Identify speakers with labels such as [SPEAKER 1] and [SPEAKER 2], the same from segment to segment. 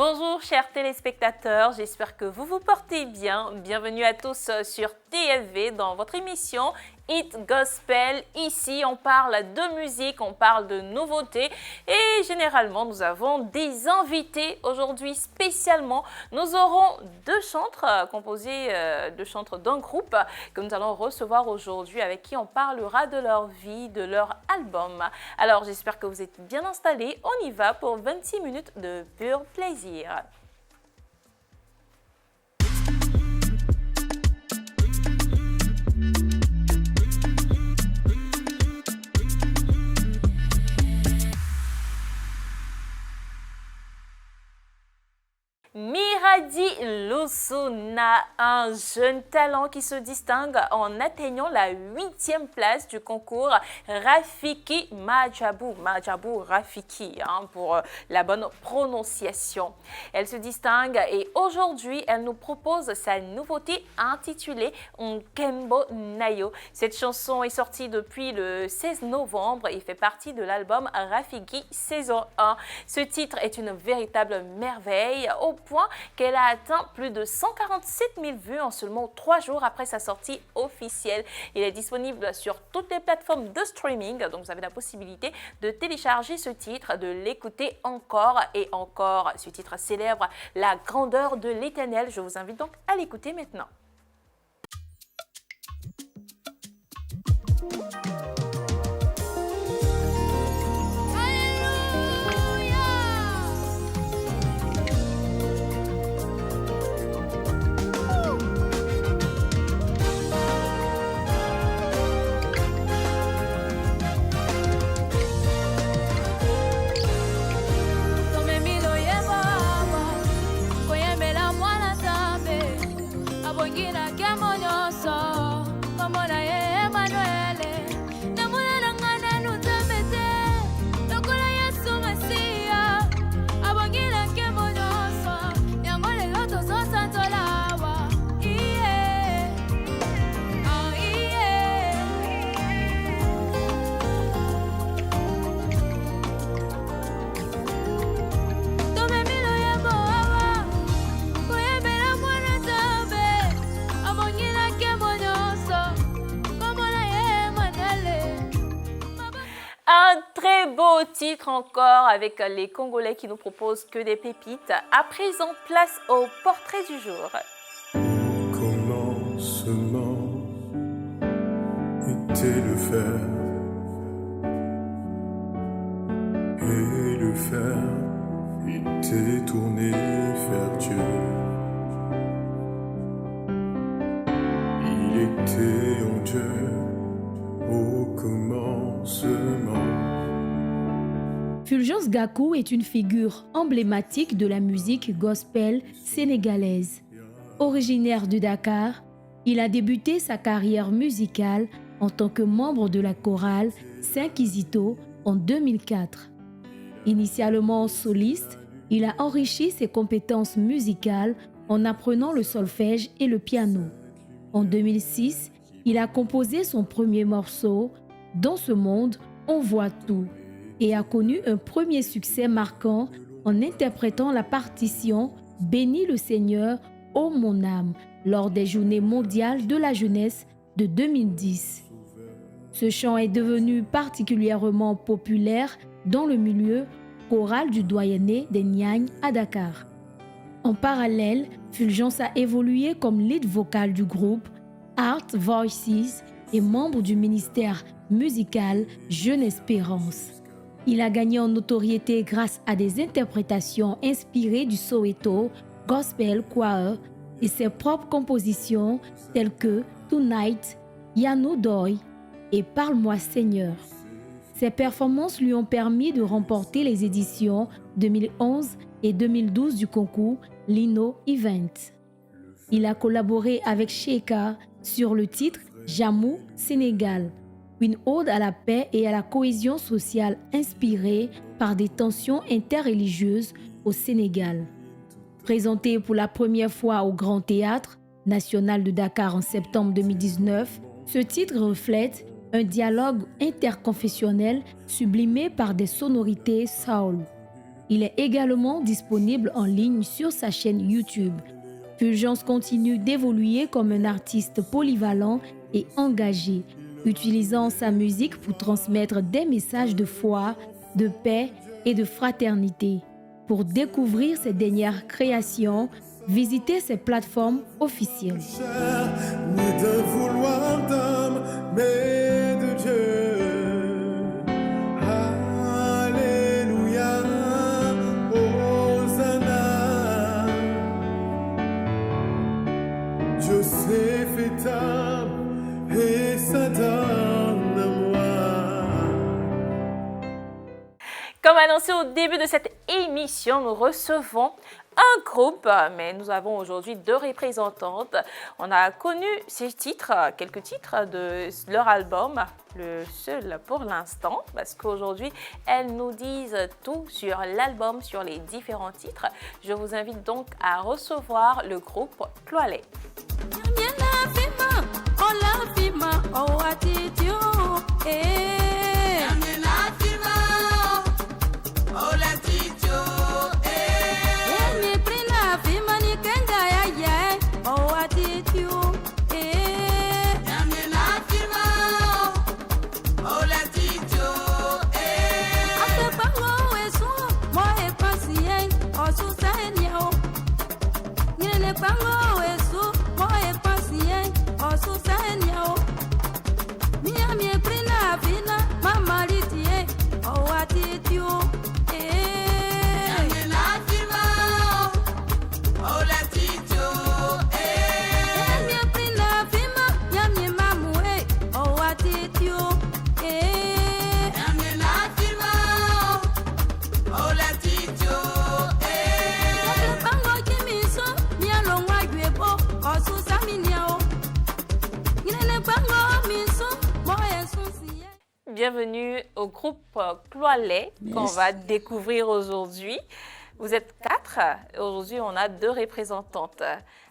[SPEAKER 1] Bonjour chers téléspectateurs, j'espère que vous vous portez bien. Bienvenue à tous sur TFV dans votre émission Hit Gospel. Ici, on parle de musique, on parle de nouveautés et généralement, nous avons des invités. Aujourd'hui, spécialement, nous aurons deux chantres composés de chantres d'un groupe que nous allons recevoir aujourd'hui avec qui on parlera de leur vie, de leur album. Alors, j'espère que vous êtes bien installés. On y va pour 26 minutes de pur plaisir. Miradi Lusuna, un jeune talent qui se distingue en atteignant la 8e place du concours Rafiki Majabou. Majabou Rafiki, pour la bonne prononciation. Elle se distingue et aujourd'hui, elle nous propose sa nouveauté intitulée Nkembo Nayo. Cette chanson est sortie depuis le 16 novembre et fait partie de l'album Rafiki saison 1. Ce titre est une véritable merveille au point qu'elle a atteint plus de 147 000 vues en seulement 3 jours après sa sortie officielle. Il est disponible sur toutes les plateformes de streaming, donc vous avez la possibilité de télécharger ce titre, de l'écouter encore et encore. Ce titre célèbre la grandeur de l'Éternel. Je vous invite donc à l'écouter maintenant. Un très beau titre encore avec les Congolais qui nous proposent que des pépites. À présent, place au portrait du jour.
[SPEAKER 2] Commencement était le fer, et le fer était tourné vers Dieu. Il était en Dieu au commencement.
[SPEAKER 3] Fulgence Gakou est une figure emblématique de la musique gospel sénégalaise. Originaire de Dakar, il a débuté sa carrière musicale en tant que membre de la chorale Saint-Kizito en 2004. Initialement soliste, il a enrichi ses compétences musicales en apprenant le solfège et le piano. En 2006, il a composé son premier morceau, Dans ce monde, on voit tout, et a connu un premier succès marquant en interprétant la partition Bénis le Seigneur, ô mon âme, lors des Journées mondiales de la jeunesse de 2010. Ce chant est devenu particulièrement populaire dans le milieu choral du doyenné des Niayes à Dakar. En parallèle, Fulgence a évolué comme lead vocal du groupe Art Voices et membre du ministère musical Jeune Espérance. Il a gagné en notoriété grâce à des interprétations inspirées du Soweto Gospel Choir et ses propres compositions telles que Tonight, Yano Doy et Parle-moi Seigneur. Ses performances lui ont permis de remporter les éditions 2011 et 2012 du concours Lino Event. Il a collaboré avec Sheikah sur le titre Jamou Sénégal, une ode à la paix et à la cohésion sociale inspirée par des tensions interreligieuses au Sénégal. Présenté pour la première fois au Grand Théâtre national de Dakar en septembre 2019, ce titre reflète un dialogue interconfessionnel sublimé par des sonorités soul. Il est également disponible en ligne sur sa chaîne YouTube. Fulgence continue d'évoluer comme un artiste polyvalent et engagé, utilisant sa musique pour transmettre des messages de foi, de paix et de fraternité. Pour découvrir ses dernières créations, visitez ses plateformes officielles.
[SPEAKER 2] Ni de vouloir d'homme, mais de Dieu. Alléluia, Hosanna. Dieu s'est fait âme et ça donne à moi.
[SPEAKER 1] Comme annoncé au début de cette émission, nous recevons un groupe, mais nous avons aujourd'hui 2 représentantes. On a connu ces titres, quelques titres de leur album, le seul pour l'instant, parce qu'aujourd'hui, elles nous disent tout sur l'album, sur les différents titres. Je vous invite donc à recevoir le groupe Cloalet. Bienvenue au groupe Cloalet qu'on va découvrir aujourd'hui. Vous êtes 4. Aujourd'hui, on a 2 représentantes.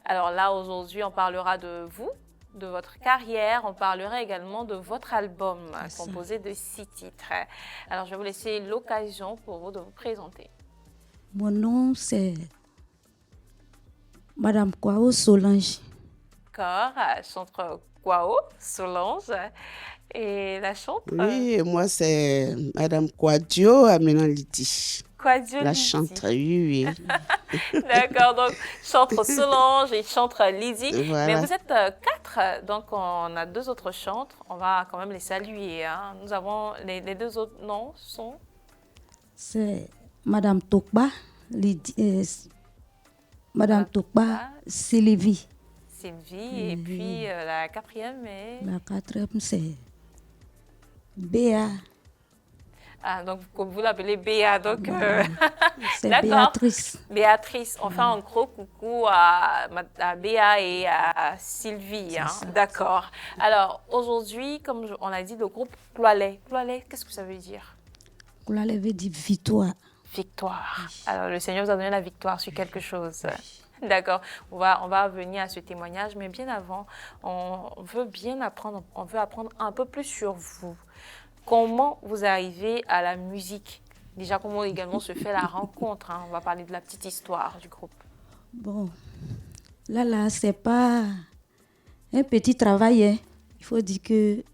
[SPEAKER 1] Alors là, aujourd'hui, on parlera de vous, de votre carrière. On parlera également de votre album composé de 6 titres. Alors, je vais vous laisser l'occasion pour vous de vous présenter.
[SPEAKER 4] Mon nom, c'est Madame Kwao Solange.
[SPEAKER 1] D'accord, chantre Kwao Solange. Et la chantre?
[SPEAKER 5] Oui, moi c'est Madame Kwadio Amenaliti.
[SPEAKER 1] Kwadio
[SPEAKER 5] La
[SPEAKER 1] Lydie.
[SPEAKER 5] chantre, oui.
[SPEAKER 1] D'accord, donc chantre Solange et chantre Lydie.
[SPEAKER 5] Voilà.
[SPEAKER 1] Mais vous êtes 4, donc on a 2 autres chantres. On va quand même les saluer. Hein. Nous avons les 2 autres noms sont?
[SPEAKER 4] C'est Madame Tokba, Madame Tokba, Sylvie.
[SPEAKER 1] Sylvie. Et puis la 4e est?
[SPEAKER 4] La 4e, c'est Béa.
[SPEAKER 1] Ah, donc vous l'appelez Béa. Donc,
[SPEAKER 4] C'est
[SPEAKER 1] d'accord.
[SPEAKER 4] Béatrice.
[SPEAKER 1] Béatrice, on fait un gros coucou à Béa et à Sylvie. Hein. D'accord. Alors, aujourd'hui, comme on l'a dit, le groupe Cloalet. Cloalet, qu'est-ce que ça veut dire?
[SPEAKER 4] Cloalet veut dire victoire.
[SPEAKER 1] Victoire. Alors, le Seigneur vous a donné la victoire sur quelque chose. D'accord. On va venir à ce témoignage, mais bien avant, on veut apprendre un peu plus sur vous. Comment vous arrivez à la musique? Déjà, comment également se fait la rencontre, hein? On va parler de la petite histoire du groupe.
[SPEAKER 4] Bon, là, c'est pas un petit travail. Hein. Il faut dire que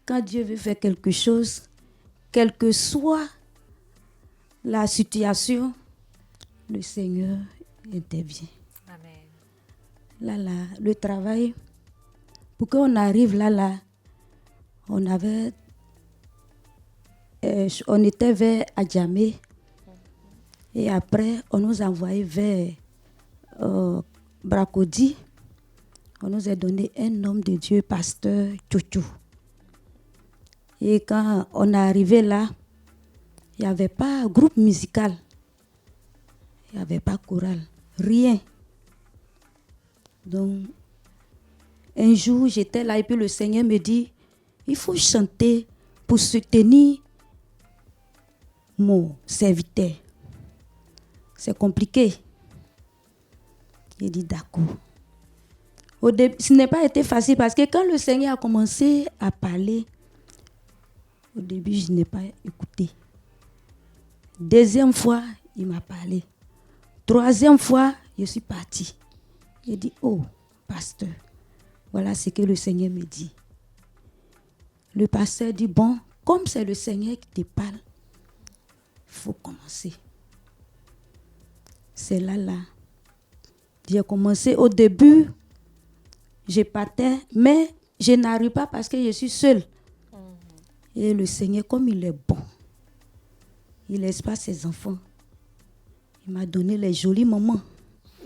[SPEAKER 4] quand Dieu veut faire quelque chose, quelle que soit la situation, le Seigneur intervient.
[SPEAKER 1] Amen.
[SPEAKER 4] Là, le travail, pour qu'on arrive là, on était vers Adjamé et après on nous a envoyé vers Bracodi. On nous a donné un homme de Dieu, pasteur Tchouchou. Et quand on est arrivé là, il n'y avait pas groupe musical, il n'y avait pas chorale, rien. Donc, un jour, j'étais là et puis le Seigneur me dit, il faut chanter pour soutenir mon serviteur. C'est compliqué. J'ai dit d'accord. Au début, ce n'est pas été facile parce que quand le Seigneur a commencé à parler, au début, je n'ai pas écouté. Deuxième fois, il m'a parlé. Troisième fois, je suis partie. J'ai dit, oh, pasteur, voilà ce que le Seigneur me dit. Le pasteur dit, bon, comme c'est le Seigneur qui te parle, il faut commencer. C'est là. J'ai commencé au début, je partais, mais je n'arrive pas parce que je suis seule. Et le Seigneur, comme il est bon, il ne laisse pas ses enfants. Il m'a donné les jolies mamans.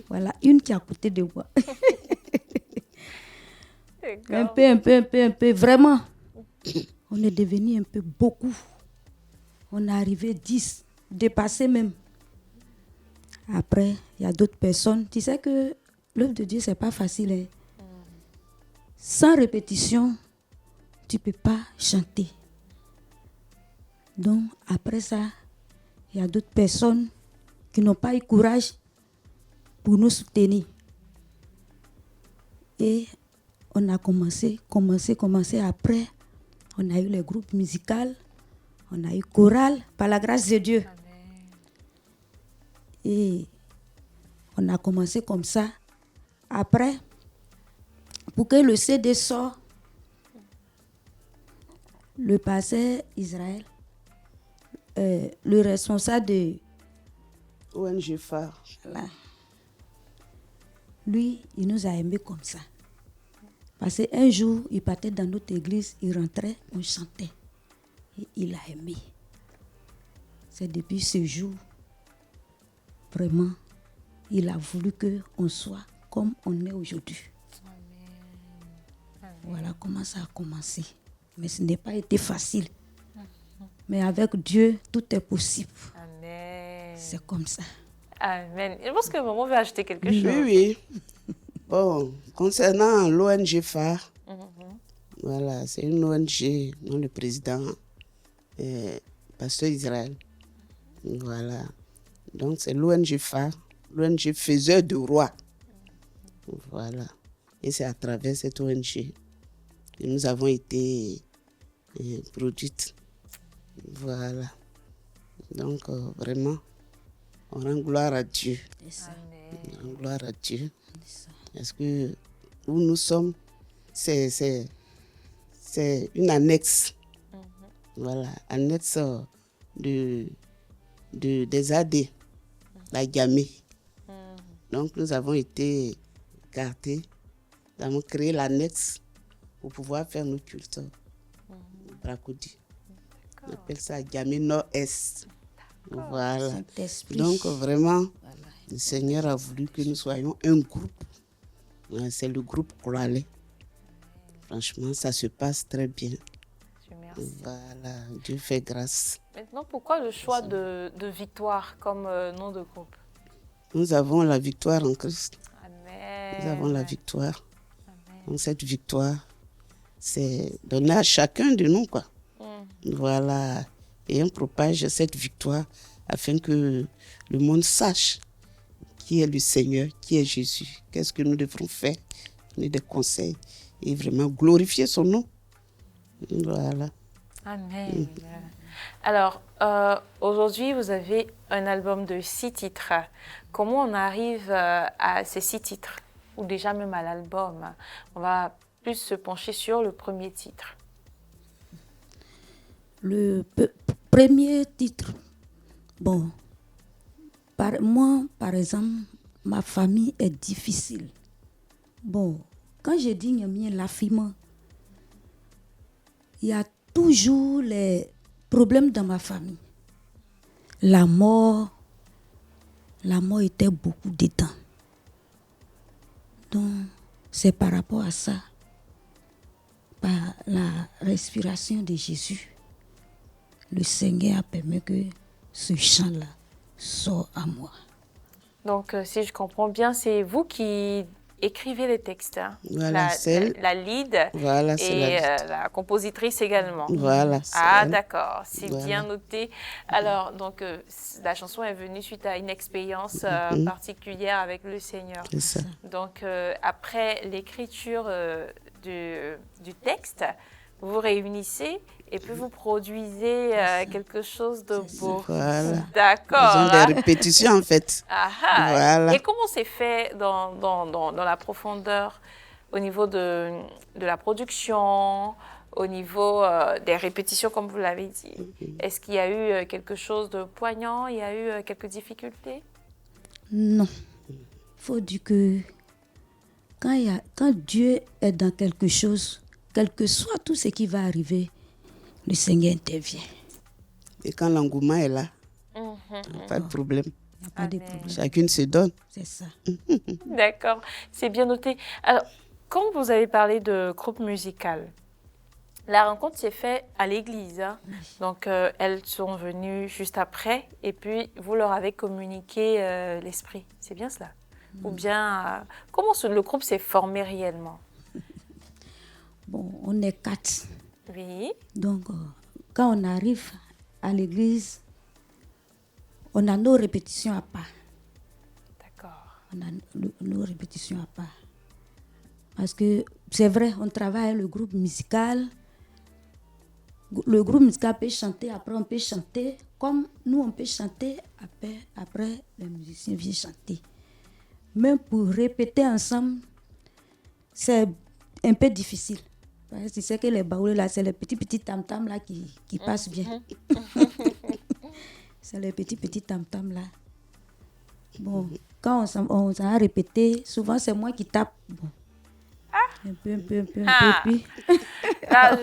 [SPEAKER 4] Voilà, une qui est à côté de moi. Un peu, vraiment. On est devenu un peu beaucoup. On est arrivé 10, dépassé même. Après, il y a d'autres personnes. Tu sais que l'œuvre de Dieu, ce n'est pas facile. Hein? Sans répétition, tu ne peux pas chanter. Donc, après ça, il y a d'autres personnes qui n'ont pas eu courage pour nous soutenir. Et on a commencé. Après, on a eu les groupes musicaux, on a eu chorale, par la grâce de Dieu. Amen. Et on a commencé comme ça. Après, pour que le CD sorte, le pasteur Israël, le responsable de
[SPEAKER 5] ONG Phare,
[SPEAKER 4] là, lui, il nous a aimés comme ça. Parce qu'un jour, il partait dans notre église, il rentrait, on chantait. Et il a aimé. C'est depuis ce jour, vraiment, il a voulu qu'on soit comme on est aujourd'hui. Amen. Voilà comment ça a commencé. Mais ce n'est pas été facile. Mais avec Dieu, tout est possible.
[SPEAKER 1] Amen.
[SPEAKER 4] C'est comme ça.
[SPEAKER 1] Amen. Je pense que maman veut ajouter quelque chose.
[SPEAKER 5] Oui. Bon, concernant l'ONG Phare, voilà, c'est une ONG dont le président est pasteur Israël. Voilà. Donc, c'est l'ONG Phare, l'ONG faiseur de roi. Voilà. Et c'est à travers cette ONG que nous avons été produites. Voilà. Donc, vraiment, on rend gloire à Dieu. On rend gloire à Dieu. Parce que où nous sommes, c'est une annexe. Voilà, annexe des AD, la Gamé. Donc, nous avons été gardés. Nous avons créé l'annexe pour pouvoir faire nos cultes. Bracodi. On appelle ça Gamé Nord-Est. Voilà. Donc, vraiment, le Seigneur a voulu que nous soyons un groupe. C'est le groupe Korale. Franchement, ça se passe très bien.
[SPEAKER 1] Merci.
[SPEAKER 5] Voilà, Dieu fait grâce.
[SPEAKER 1] Maintenant, pourquoi le choix de Victoire comme nom de groupe?
[SPEAKER 5] Nous avons la victoire en Christ.
[SPEAKER 1] Amen.
[SPEAKER 5] Nous avons la victoire.
[SPEAKER 1] Amen.
[SPEAKER 5] Donc cette victoire, c'est donné à chacun de nous, quoi. Voilà. Et on propage cette victoire afin que le monde sache qui est le Seigneur, qui est Jésus, qu'est-ce que nous devrons faire, donner des conseils et vraiment glorifier son nom. Voilà.
[SPEAKER 1] Amen. Alors, aujourd'hui, vous avez un album de 6 titres. Comment on arrive à ces 6 titres, ou déjà même à l'album? On va plus se pencher sur le premier titre.
[SPEAKER 4] Le premier titre, bon, moi, par exemple, ma famille est difficile. Bon, quand je dis Nyamien Lafima, il y a toujours les problèmes dans ma famille. La mort était beaucoup dedans. Donc, c'est par rapport à ça, par la respiration de Jésus, le Seigneur a permis que ce chant-là sorte à moi.
[SPEAKER 1] Donc, si je comprends bien, c'est vous qui écrivez les textes. Hein?
[SPEAKER 5] Voilà,
[SPEAKER 1] la lead
[SPEAKER 5] voilà,
[SPEAKER 1] et la compositrice également.
[SPEAKER 5] Voilà.
[SPEAKER 1] Ah, d'accord, c'est
[SPEAKER 5] voilà.
[SPEAKER 1] bien noté. Alors, donc, la chanson est venue suite à une expérience particulière avec le Seigneur.
[SPEAKER 5] C'est ça.
[SPEAKER 1] Donc, après l'écriture du texte, vous réunissez et puis vous produisez quelque chose de beau.
[SPEAKER 5] Voilà.
[SPEAKER 1] D'accord.
[SPEAKER 5] Ils ont des répétitions en fait.
[SPEAKER 1] Ah, ah.
[SPEAKER 5] Voilà.
[SPEAKER 1] Et comment c'est fait dans la profondeur au niveau de la production, au niveau des répétitions, comme vous l'avez dit? Est-ce qu'il y a eu quelque chose de poignant? Il y a eu quelques difficultés?
[SPEAKER 4] Non. Il faut dire que quand Dieu est dans quelque chose, quel que soit tout ce qui va arriver, le Seigneur intervient.
[SPEAKER 5] Et quand l'engouement est là, pas de problème.
[SPEAKER 4] Il n'y a pas de problème.
[SPEAKER 5] Chacune se donne.
[SPEAKER 4] C'est ça.
[SPEAKER 1] D'accord, c'est bien noté. Alors, quand vous avez parlé de groupe musical, la rencontre s'est faite à l'église. Hein? Donc, elles sont venues juste après et puis vous leur avez communiqué l'esprit. C'est bien cela? Ou bien, comment le groupe s'est formé réellement?
[SPEAKER 4] Bon, on est 4.
[SPEAKER 1] Oui.
[SPEAKER 4] Donc, quand on arrive à l'église, on a nos répétitions à part.
[SPEAKER 1] D'accord.
[SPEAKER 4] On a nos répétitions à part. Parce que c'est vrai, on travaille le groupe musical. Le groupe musical peut chanter, après on peut chanter. Comme nous, on peut chanter, après les musiciens viennent chanter. Même pour répéter ensemble, c'est un peu difficile. Parce que tu sais que les baoulés là, c'est les petits tam-tams là qui passent bien. C'est les petits tam-tams là. Bon, quand on a répété, souvent c'est moi qui tape. Bon. Un peu, puis...
[SPEAKER 1] Là,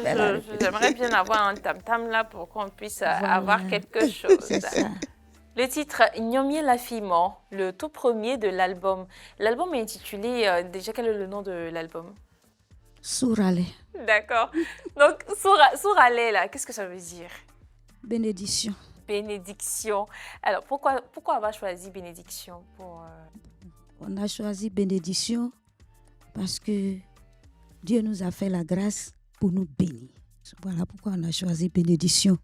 [SPEAKER 1] j'aimerais bien avoir un tam-tam là pour qu'on puisse avoir quelque chose.
[SPEAKER 4] C'est ça.
[SPEAKER 1] Le titre Nyomie la Fimo, le tout premier de l'album. L'album est intitulé, déjà quel est le nom de l'album?
[SPEAKER 4] Sourale.
[SPEAKER 1] D'accord. Donc, Sourale, là, qu'est-ce que ça veut dire?
[SPEAKER 4] Bénédiction.
[SPEAKER 1] Bénédiction. Alors, pourquoi avoir choisi bénédiction pour,
[SPEAKER 4] On a choisi bénédiction parce que Dieu nous a fait la grâce pour nous bénir. Voilà pourquoi on a choisi bénédiction.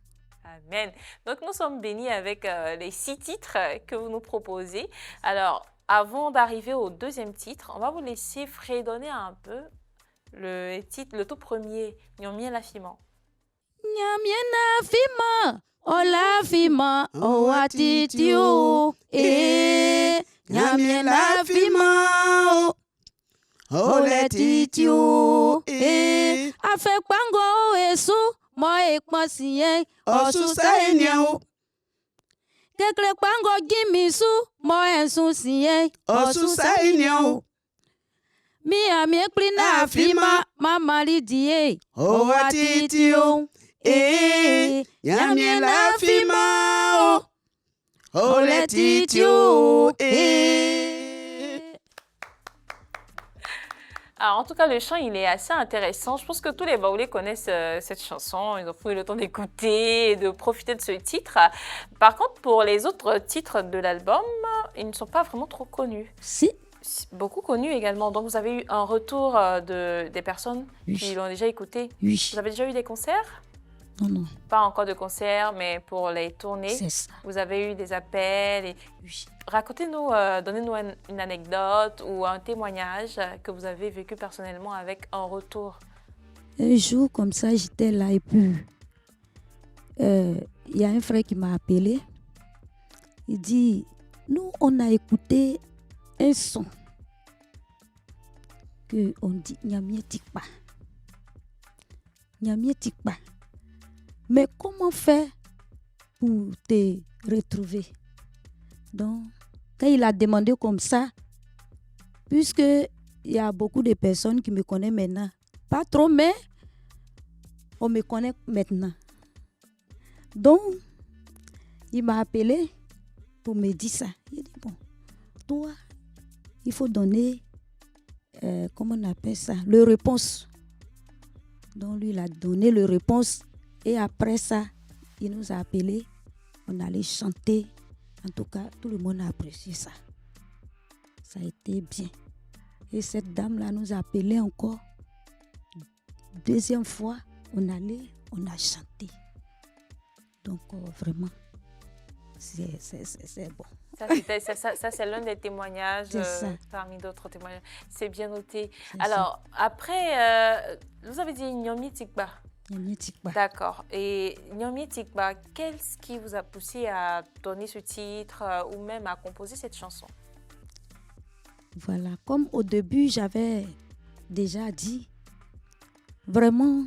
[SPEAKER 1] Amen. Donc, nous sommes bénis avec les 6 titres que vous nous proposez. Alors, avant d'arriver au deuxième titre, on va vous laisser fredonner un peu le titre, le tout premier, Nyomie la Fimo.
[SPEAKER 4] Nyamie na fima, o la fima, o atitio, nyamie na fima, o le titio, afe kpango esu, mo ekpansiye, o susainyao. Kekle kpango gimisu, mo ensusiye, o susainyao. Mi ami ekplina afima, mama lidie, o atitio, nyamie na fima, o le titio,
[SPEAKER 1] Alors, en tout cas, le chant, il est assez intéressant. Je pense que tous les Baoulés connaissent cette chanson. Ils ont pris le temps d'écouter et de profiter de ce titre. Par contre, pour les autres titres de l'album, ils ne sont pas vraiment trop connus.
[SPEAKER 4] Si.
[SPEAKER 1] Beaucoup connus également. Donc, vous avez eu un retour des personnes qui l'ont déjà écouté.
[SPEAKER 4] Oui.
[SPEAKER 1] Vous avez déjà eu des concerts?
[SPEAKER 4] Non.
[SPEAKER 1] Pas encore de concerts, mais pour les tournées,
[SPEAKER 4] C'est ça.
[SPEAKER 1] vous avez eu des appels. Et...
[SPEAKER 4] Oui.
[SPEAKER 1] Racontez-nous, donnez-nous une anecdote ou un témoignage que vous avez vécu personnellement avec un retour.
[SPEAKER 4] Un jour, comme ça, j'étais là et puis il y a un frère qui m'a appelé. Il dit, nous, on a écouté un son que on dit Nyamie Tikpa. Nyamie Tikpa. Mais comment faire pour te retrouver? Donc, quand il a demandé comme ça, puisque il y a beaucoup de personnes qui me connaissent maintenant, pas trop, mais on me connaît maintenant. Donc, il m'a appelé pour me dire ça. Il dit, bon, toi, il faut donner, comment on appelle ça, le réponse. Donc, lui, il a donné le réponse. Et après ça, il nous a appelés. On allait chanter. En tout cas, tout le monde a apprécié ça. Ça a été bien. Et cette dame-là nous a appelés encore. Deuxième fois, on a chanté. Donc, vraiment, c'est bon.
[SPEAKER 1] Ça, c'est l'un des témoignages parmi d'autres témoignages. C'est bien noté. Alors, après, vous avez dit Nyomie Tikpa.
[SPEAKER 4] Nyamie Tikba.
[SPEAKER 1] D'accord. Et Nyamie Tikba, qu'est-ce qui vous a poussé à donner ce titre ou même à composer cette chanson?
[SPEAKER 4] Voilà, comme au début, j'avais déjà dit, vraiment,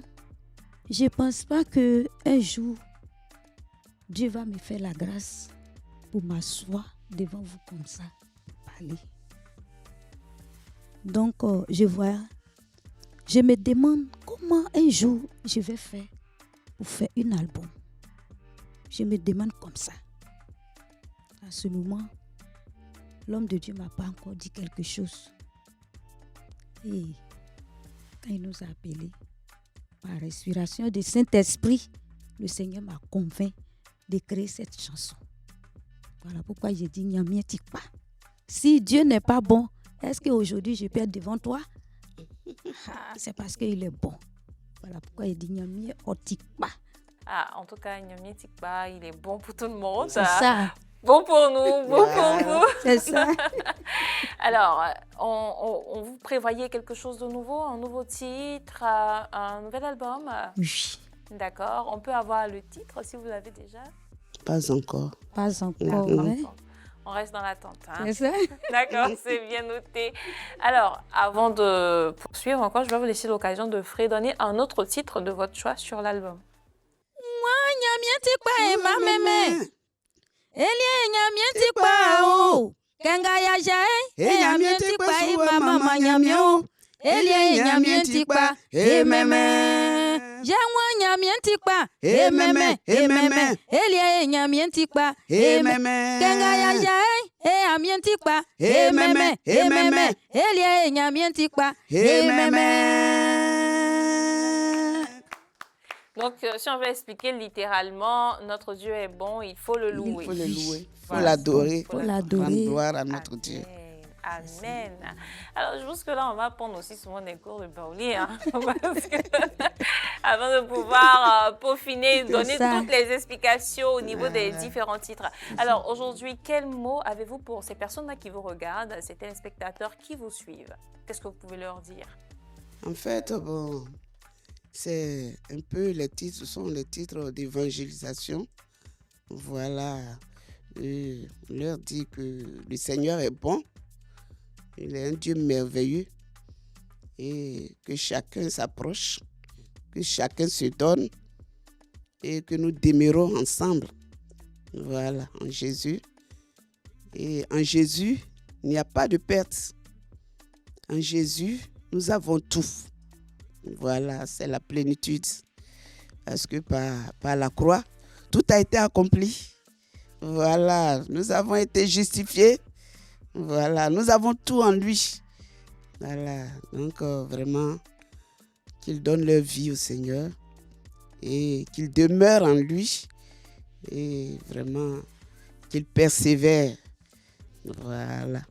[SPEAKER 4] je ne pense pas qu'un jour, Dieu va me faire la grâce pour m'asseoir devant vous comme ça, parler. Donc, je me demande comment un jour je vais faire pour faire un album. Je me demande comme ça. À ce moment, l'homme de Dieu ne m'a pas encore dit quelque chose. Et quand il nous a appelés, par respiration du Saint-Esprit, le Seigneur m'a convaincu de créer cette chanson. Voilà pourquoi j'ai dit Nyamie Tikba. Si Dieu n'est pas bon, est-ce qu'aujourd'hui je peux être devant toi? C'est parce qu'il est bon. Voilà pourquoi il dit Nyamie Tikba.
[SPEAKER 1] Ah, en tout cas, Nyamie Tikba, il est bon pour tout le monde.
[SPEAKER 4] C'est ça.
[SPEAKER 1] Bon pour nous, bon pour vous.
[SPEAKER 4] C'est ça.
[SPEAKER 1] Alors, vous prévoyez quelque chose de nouveau, un nouveau titre, un nouvel album?
[SPEAKER 4] Oui.
[SPEAKER 1] D'accord. On peut avoir le titre si vous l'avez déjà?
[SPEAKER 5] Pas encore.
[SPEAKER 4] Pas encore.
[SPEAKER 5] Non.
[SPEAKER 4] Hein?
[SPEAKER 1] On reste dans l'attente. Hein?
[SPEAKER 4] C'est ça.
[SPEAKER 1] D'accord, c'est bien noté. Alors, avant de poursuivre encore, je vais vous laisser l'occasion de fredonner un autre titre de votre choix sur l'album.
[SPEAKER 4] Moi, Nyamie Tikba et ma mémé. Elie Nyamie Tikba o. Kanga ya jae. Nyamie Tikba et ma maman Nyamie o. Elie Nyamie Tikba et mémé. Jawa Nyamie Tikba et mémé. Elie Nyamie Tikba et mémé. Kanga ya jae. Nyamie Tikba et mémé. Elie Nyamie Tikba et mémé.
[SPEAKER 1] Donc, si on veut expliquer littéralement, notre Dieu est bon, il faut le louer.
[SPEAKER 5] Il faut le louer. Il faut
[SPEAKER 1] Voilà.
[SPEAKER 5] l'adorer.
[SPEAKER 1] Il faut
[SPEAKER 4] l'adorer.
[SPEAKER 5] Rendre gloire à notre Dieu.
[SPEAKER 1] Amen. Alors, je pense que là, on va prendre aussi souvent des cours de baouli, hein, parce que, avant de pouvoir peaufiner, donner
[SPEAKER 4] ça.
[SPEAKER 1] toutes les explications au niveau des différents titres. Alors, aujourd'hui, quel mot avez-vous pour ces personnes-là qui vous regardent, ces téléspectateurs qui vous suivent? Qu'est-ce que vous pouvez leur dire?
[SPEAKER 5] En fait, bon, c'est un peu les titres, ce sont les titres d'évangélisation. Voilà. Et on leur dit que le Seigneur est bon. Il est un Dieu merveilleux et que chacun s'approche, que chacun se donne et que nous demeurons ensemble. Voilà, en Jésus. Et en Jésus, il n'y a pas de perte. En Jésus, nous avons tout. Voilà, c'est la plénitude. Parce que par la croix, tout a été accompli. Voilà, nous avons été justifiés. Voilà, nous avons tout en lui. Voilà, donc vraiment, qu'ils donnent leur vie au Seigneur et qu'ils demeurent en lui et vraiment qu'ils persévèrent. Voilà.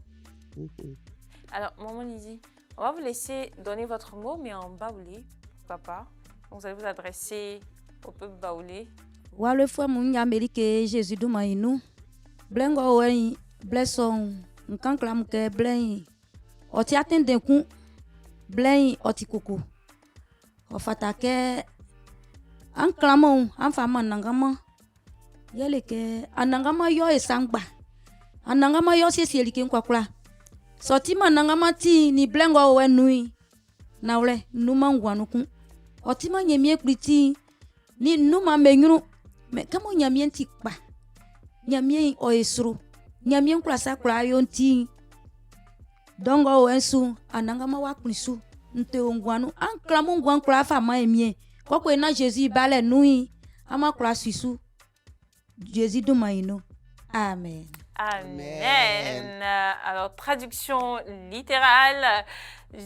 [SPEAKER 1] Alors, Maman Lydie, on va vous laisser donner votre mot, mais en baoulé, pourquoi pas? Vous allez vous adresser au peuple baoulé.
[SPEAKER 4] Wale fois mon Amérique Jésus du Maïnou. Blengo wen blesson nkan klam ke blen oti atende ku blen oti koko. O fatake an klamon an fama nangama. Yele ke anangama yo esangba. Anangama yo sesieli ke kwakula. Soti manangama ti ni blengo wen nui. Nawle numa ngwanu ku. Oti ma nyemie kriti ni numa menyuru. Mais comment Nyamie Tikba? Nyamie oesro. Nyamie klasa kla yonti. Dongo wensu anangama waklisu. Nte ongwanu anklamo ngwan kla fama emie. Koko na Jésus bale nui. Ama kla sisu. Jésus do maino. Amen.
[SPEAKER 1] Amen. Alors, traduction littérale.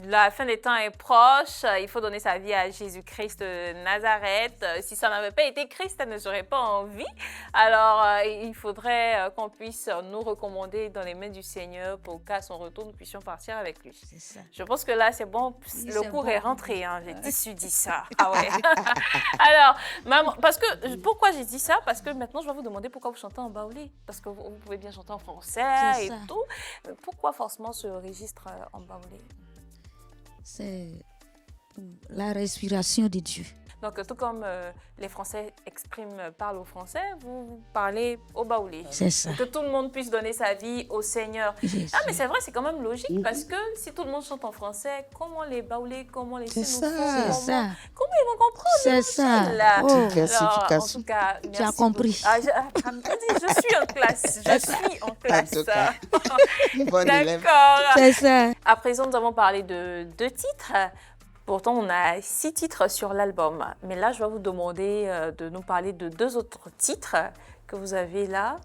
[SPEAKER 1] La fin des temps est proche. Il faut donner sa vie à Jésus-Christ de Nazareth. Si ça n'avait pas été Christ, elle ne serait pas en vie. Alors, il faudrait qu'on puisse nous recommander dans les mains du Seigneur pour qu'à son retour, nous puissions partir avec lui.
[SPEAKER 4] C'est ça.
[SPEAKER 1] Je pense que là, c'est bon.
[SPEAKER 4] Oui,
[SPEAKER 1] le
[SPEAKER 4] c'est
[SPEAKER 1] cours
[SPEAKER 4] bon.
[SPEAKER 1] est rentré. Hein. J'ai su dit ça. Ah ouais. Alors, maman, parce que, pourquoi j'ai dit ça? Parce que maintenant, je vais vous demander pourquoi vous chantez en baoulé. Parce que vous pouvez bien chanter en français
[SPEAKER 4] C'est
[SPEAKER 1] et
[SPEAKER 4] ça.
[SPEAKER 1] tout. Pourquoi forcément ce registre en baoulé?
[SPEAKER 4] C'est la respiration de Dieu.
[SPEAKER 1] Donc, tout comme les Français parlent au français, vous parlez au baoulé.
[SPEAKER 4] C'est ça.
[SPEAKER 1] Pour que tout le monde puisse donner sa vie au Seigneur. Ah, mais c'est vrai, c'est quand même logique parce que si tout le monde chante en français, comment les baoulés, comment les
[SPEAKER 5] C'est ça.
[SPEAKER 1] sénophones,
[SPEAKER 4] C'est ça.
[SPEAKER 1] comment ils vont comprendre
[SPEAKER 4] C'est ça.
[SPEAKER 1] là?
[SPEAKER 4] Oh.
[SPEAKER 1] Alors, en
[SPEAKER 5] Diversification.
[SPEAKER 1] tout cas,
[SPEAKER 4] Tu as
[SPEAKER 1] merci
[SPEAKER 4] compris.
[SPEAKER 1] beaucoup. Je suis en classe. Je suis en classe.
[SPEAKER 5] tout cas. Bonne élève.
[SPEAKER 1] D'accord.
[SPEAKER 4] C'est ça.
[SPEAKER 1] À présent, nous avons parlé de 2 titres. Pourtant, on a 6 titres sur l'album. Mais là, je vais vous demander de nous parler de 2 autres titres que vous avez là.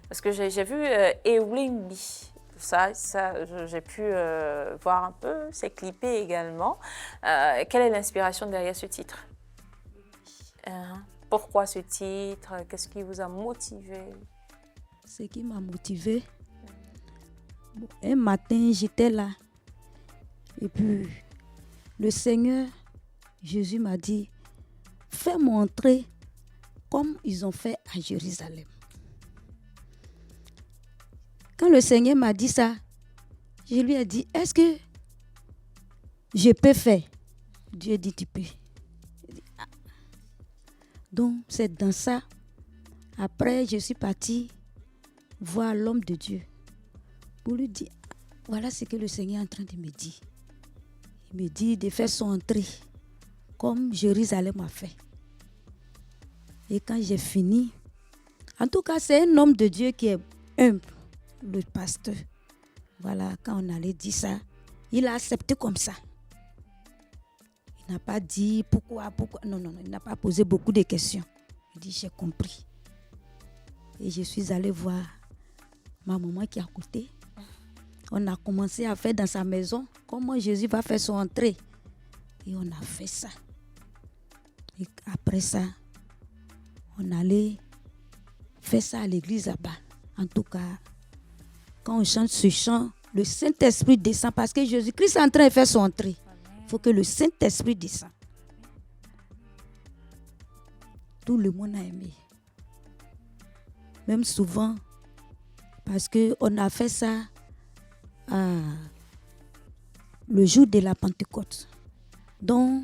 [SPEAKER 1] Parce que j'ai vu Ewimbi. Ça j'ai pu voir un peu. C'est clippé également. Quelle est l'inspiration derrière ce titre? Pourquoi ce titre? Qu'est-ce qui vous a motivé?
[SPEAKER 4] Ce qui m'a motivée, un matin, j'étais là. Et puis, le Seigneur, Jésus m'a dit, fais-moi entrer comme ils ont fait à Jérusalem. Quand le Seigneur m'a dit ça, je lui ai dit, est-ce que je peux faire? Dieu dit, tu peux. Dit, ah. Donc, c'est dans ça. Après, je suis partie voir l'homme de Dieu pour lui dire, voilà ce que le Seigneur est en train de me dire. Il me dit de faire son entrée comme Jérusalem a fait. Et quand j'ai fini, en tout cas, c'est un homme de Dieu qui est humble, le pasteur. Voilà, quand on allait dire ça, il a accepté comme ça. Il n'a pas dit pourquoi. Non, il n'a pas posé beaucoup de questions. Il dit, j'ai compris. Et je suis allée voir ma maman qui est à côté. On a commencé à faire dans sa maison comment Jésus va faire son entrée. Et on a fait ça. Et après ça, on allait faire ça à l'église là-bas. En tout cas, quand on chante ce chant, le Saint-Esprit descend parce que Jésus-Christ est en train de faire son entrée. Il faut que le Saint-Esprit descende. Tout le monde a aimé. Même souvent, parce qu'on a fait ça le jour de la Pentecôte. Donc,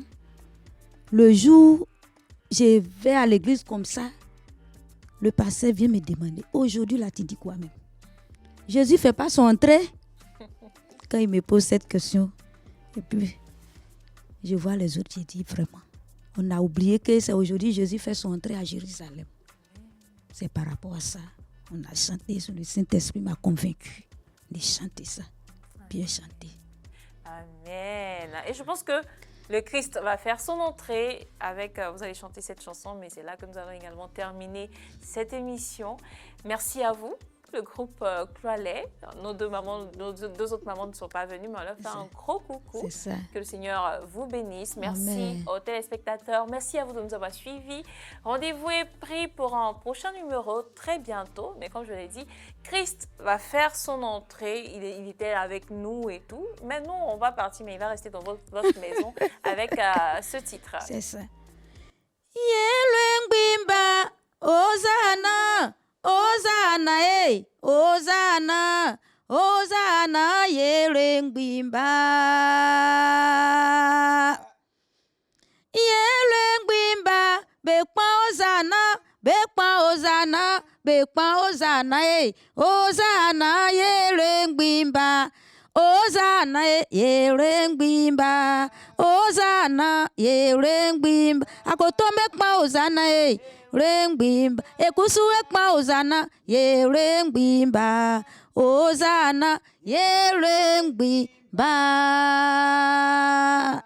[SPEAKER 4] le jour, je vais à l'église comme ça, le pasteur vient me demander, aujourd'hui là, tu dis quoi même? Jésus ne fait pas son entrée? Quand il me pose cette question, et puis, je vois les autres, j'ai dit vraiment, on a oublié que c'est aujourd'hui Jésus fait son entrée à Jérusalem. C'est par rapport à ça. On a chanté, le Saint-Esprit m'a convaincu de chanter ça. Bien chanté.
[SPEAKER 1] Amen. Et je pense que le Christ va faire son entrée avec, vous allez chanter cette chanson, mais c'est là que nous allons également terminer cette émission. Merci à vous, le groupe Cloalet. Nos deux autres mamans ne sont pas venues, mais on leur fait un gros coucou.
[SPEAKER 4] C'est ça.
[SPEAKER 1] Que le Seigneur vous bénisse. Merci
[SPEAKER 4] Amen.
[SPEAKER 1] aux téléspectateurs. Merci à vous de nous avoir suivis. Rendez-vous est pris pour un prochain numéro très bientôt. Mais comme je l'ai dit, Christ va faire son entrée. Il était avec nous et tout. Mais nous, on va partir, mais il va rester dans votre maison avec ce titre.
[SPEAKER 4] C'est ça. Yelwengwimba, Hosanna, Hosanna, hey, Hosanna, Hosanna, Yelwengwimba. Yelwengwimba, Bekwa Hosanna, Bekwa Hosanna, Bekwa Hosanna, hey, Hosanna, Yelwengwimba. Hosanna, Yelwengwimba. Hosanna, Yelwengwimba. Akotome kwa Hosanna, Yelwengwimba. Ekusuwe kwa Hosanna, Yelwengwimba. Hosanna, Yelwengwimba.